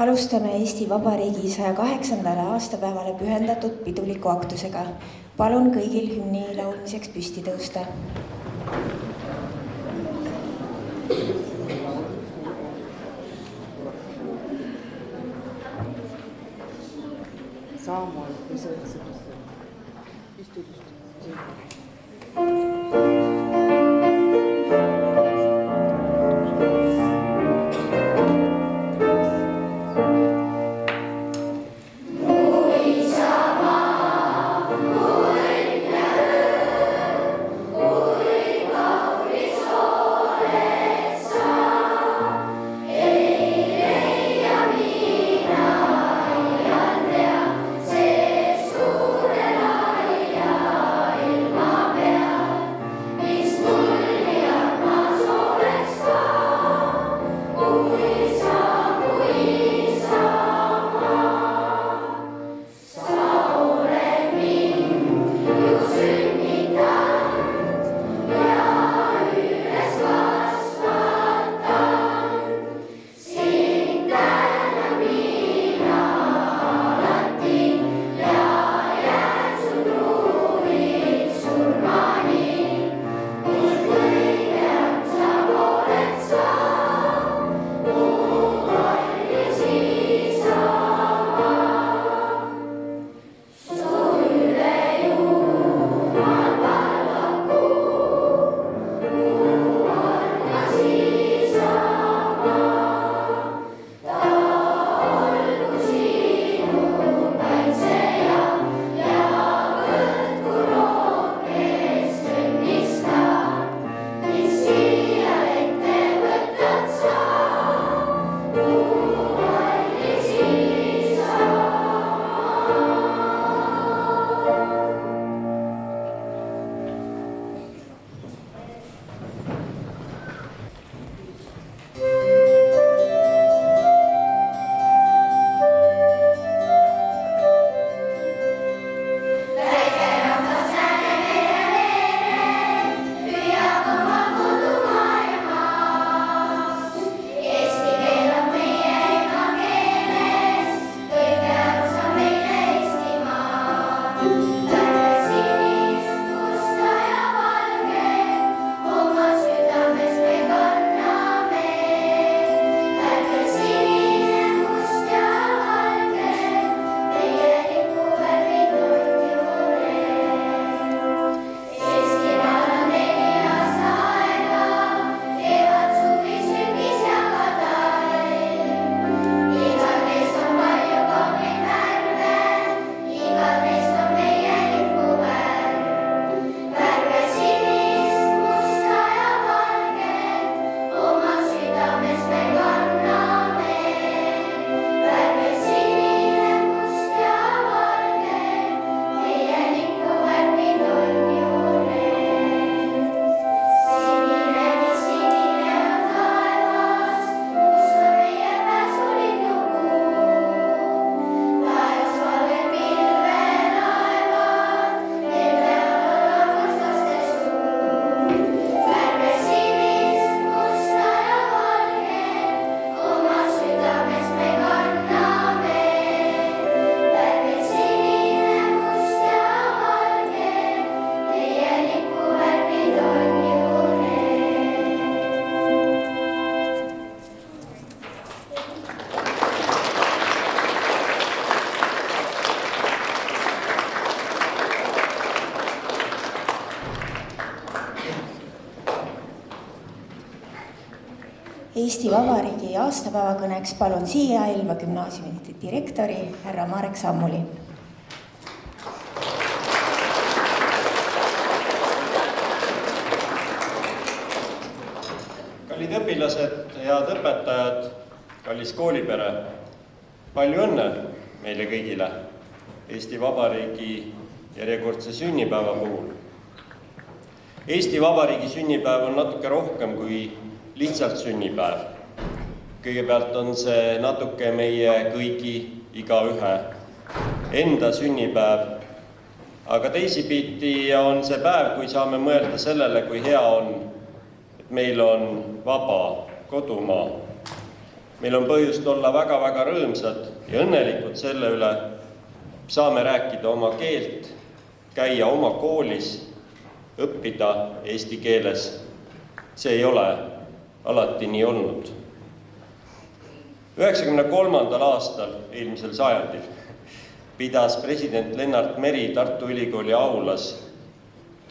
Alustame Eesti Vabariigi 108. aastapäevale pühendatud piduliku aktusega. Palun kõigil hümni laulmiseks püsti tõusta. Eesti Vabariigi aastapäeva kõneks palun siia Elva gümnaasiumi direktori härra Marek Sammuli. Kallid õpilased, head õpetajad, kallis koolipere, palju õnne meile kõigile Eesti Vabariigi järjekordse sünnipäeva puhul. Eesti Vabariigi sünnipäev on natuke rohkem kui lihtsalt sünnipäev. Kõigepealt on see natuke meie kõigi igaühe enda sünnipäev, aga teisipidi on see päev, kui saame mõelda sellele, kui hea on, et meil on vaba kodumaa. Meil on põhjust olla väga-väga rõõmsad ja õnnelikud selle üle, saame rääkida oma keelt, käia oma koolis, õppida eesti keeles. See ei ole alati nii olnud. 93. aastal, eelmisel sajandil, pidas president Lennart Meri Tartu Ülikooli aulas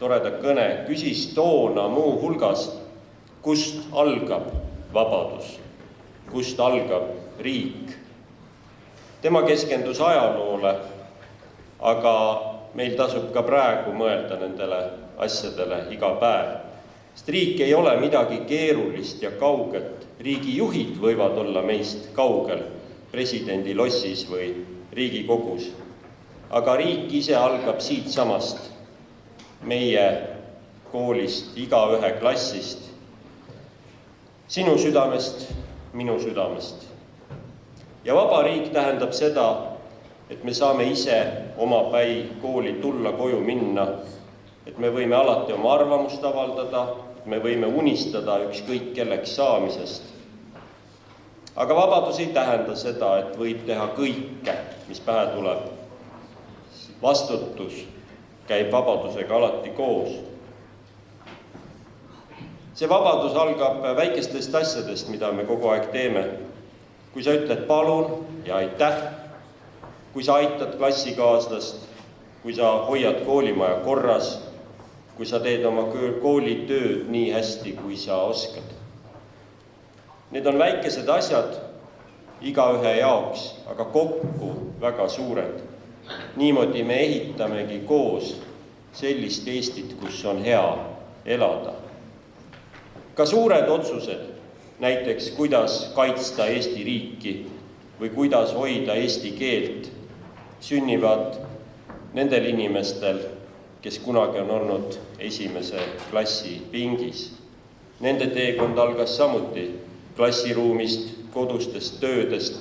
toreda kõne, küsis toona muu hulgas, kust algab vabadus, kust algab riik. Tema keskendus ajaloole, aga meil tasub ka praegu mõelda nendele asjadele iga päev. Sest riik ei ole midagi keerulist ja kauget. Riigijuhid võivad olla meist kaugel, presidendi lossis või Riigikogus. Aga riik ise algab siit samast, meie koolist, igaühe klassist, sinu südamest, minu südamest. Ja vaba riik tähendab seda, et me saame ise omapäi kooli tulla, koju minna, et me võime alati oma arvamust avaldada, et me võime unistada ükskõik kelleks saamisest. Aga vabadus ei tähenda seda, et võib teha kõike, mis pähe tuleb. Vastutus käib vabadusega alati koos. See vabadus algab väikestest asjadest, mida me kogu aeg teeme. Kui sa ütled palun ja aitäh, kui sa aitad klassikaaslast, kui sa hoiad koolimaja korras, kui sa teed oma koolitööd nii hästi, kui sa oskad. Need on väikesed asjad igaühe jaoks, aga kokku väga suured. Niimoodi me ehitamegi koos sellist Eestit, kus on hea elada. Ka suured otsused, näiteks kuidas kaitsta Eesti riiki või kuidas hoida eesti keelt, sünnivad nendel inimestel, kes kunagi on olnud esimese klassi pingis. Nende teekond algas samuti klassiruumist, kodustest töödest,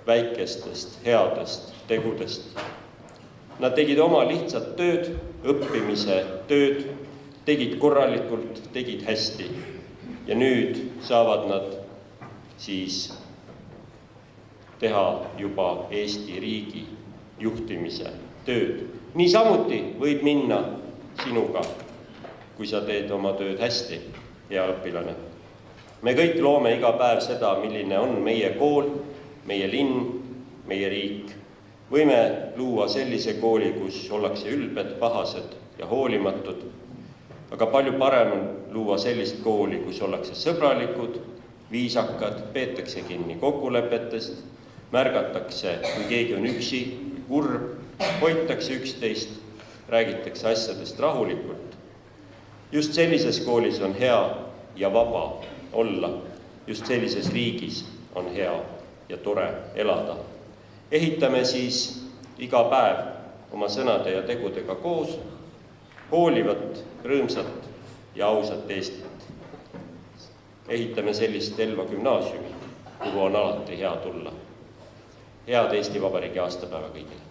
väikestest, headest tegudest. Nad tegid oma lihtsat tööd, õppimise tööd, tegid korralikult, tegid hästi. Ja nüüd saavad nad siis teha juba Eesti riigi juhtimise tööd. Niisamuti võib minna sinuga, kui sa teed oma tööd hästi, hea õpilane. Me kõik loome iga päev seda, milline on meie kool, meie linn, meie riik. Võime luua sellise kooli, kus ollakse ülbed, pahased ja hoolimatud, aga palju parem on luua sellist kooli, kus ollakse sõbralikud, viisakad, peetakse kinni kokkulepetest, märgatakse, kui keegi on üksi, kurb, hoitakse üksteist, räägitakse asjadest rahulikult. Just sellises koolis on hea ja vaba olla, just sellises riigis on hea ja tore elada. Ehitame siis iga päev oma sõnade ja tegudega koos hoolivat, rõõmsat ja ausat Eestit. Ehitame sellist Elva gümnaasiumi, kuhu on alati hea tulla. Head Eesti Vabariigi aastapäeva kõigile!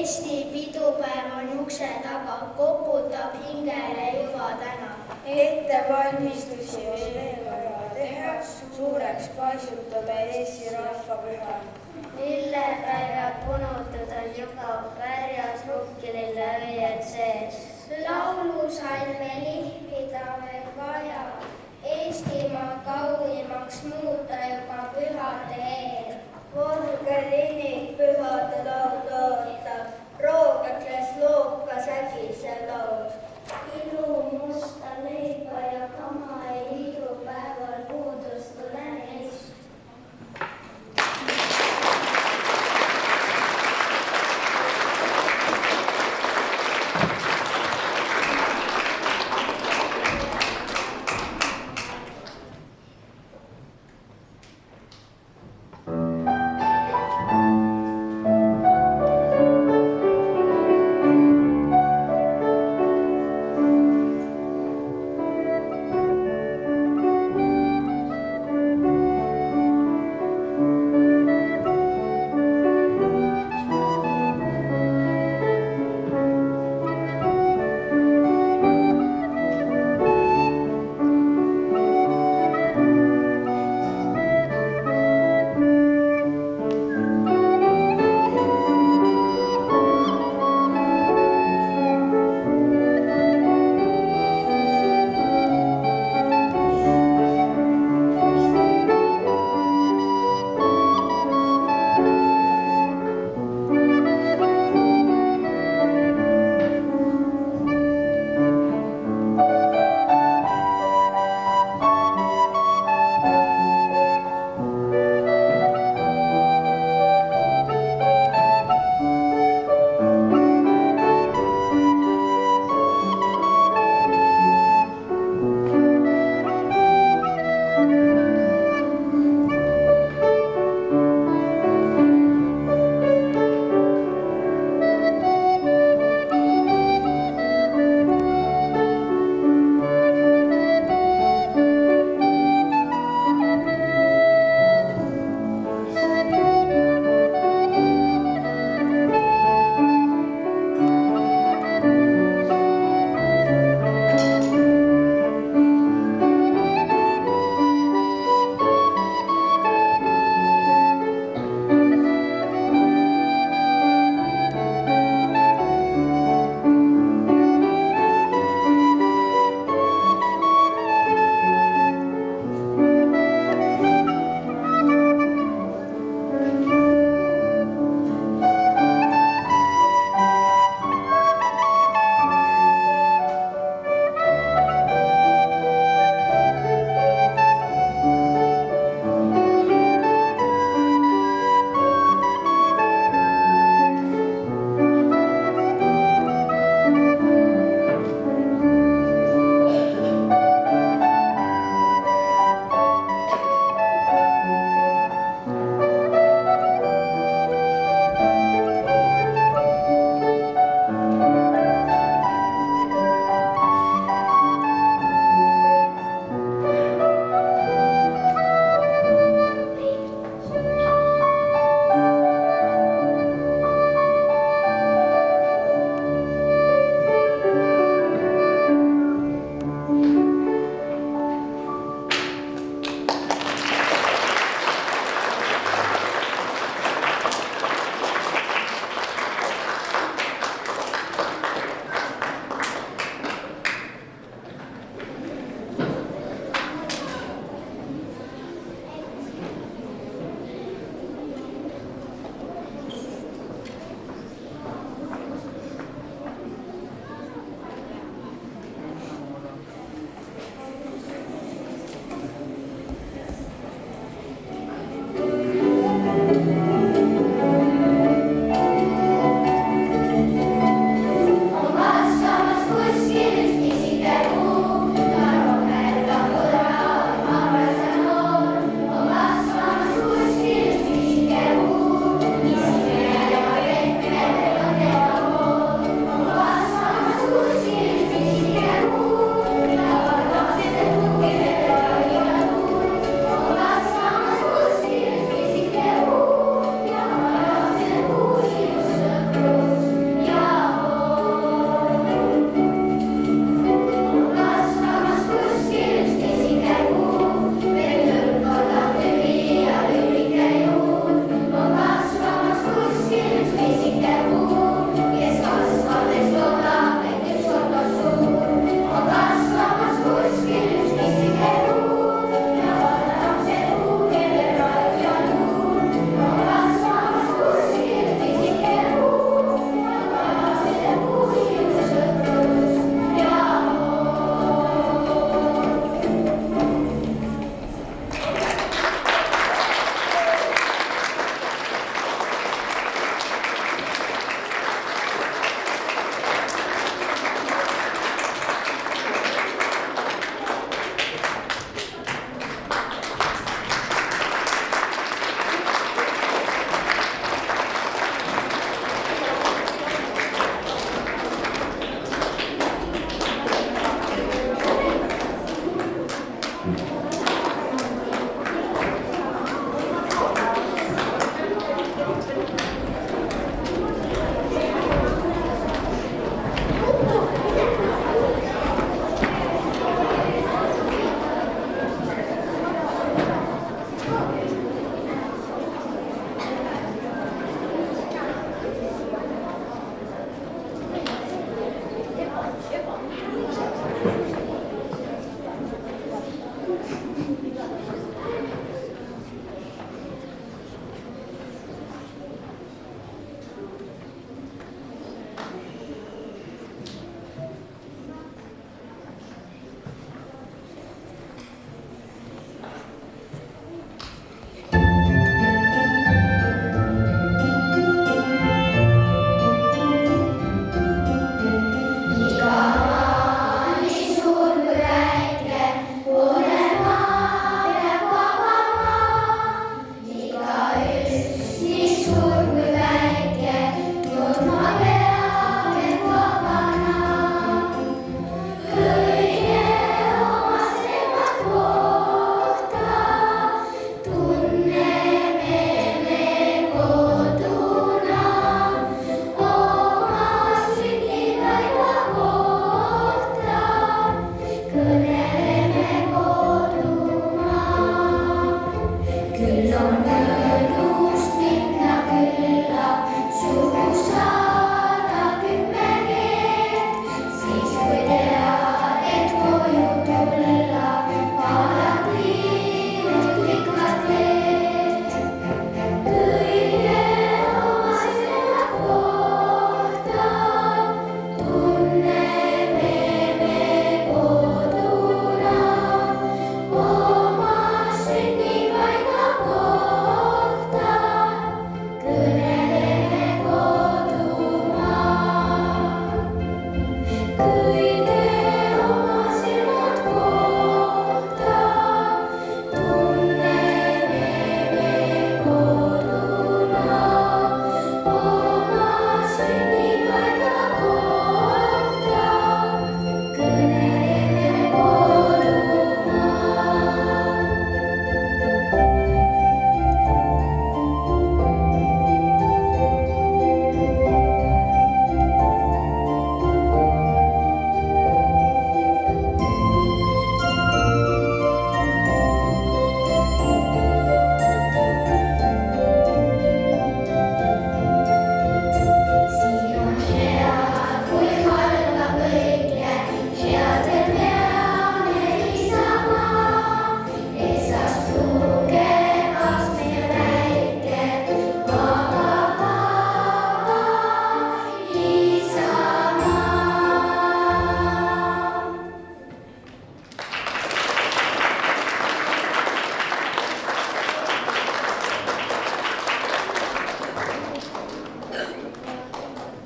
Eesti pidupäev on ukse taga, koputab hingele juba täna. Ettevalmistusi on veel vaja teha, suureks paisutada Eesti rahvapüha. Lillepäev ja punutud on juba pärjas rukkililleõied sees. Laulusalme lihvida veel vaja, Eestimaa kaunimaks muuta juba pühade eel. Orgelinik pühade laud ootab, roogakles looka sägise laud. Ilu musta leiba ja kama ei liidu päeval puudust tule neist.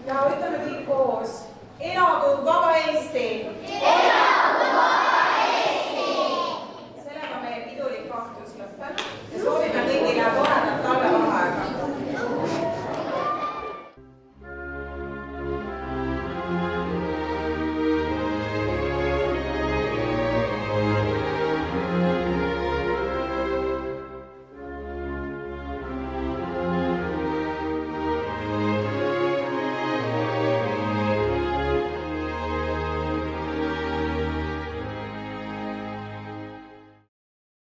ja ütleme kõik koos. Elagu vaba Eesti! Elagu vaba Eesti! Sellega meie pidulik aktus lõppenud.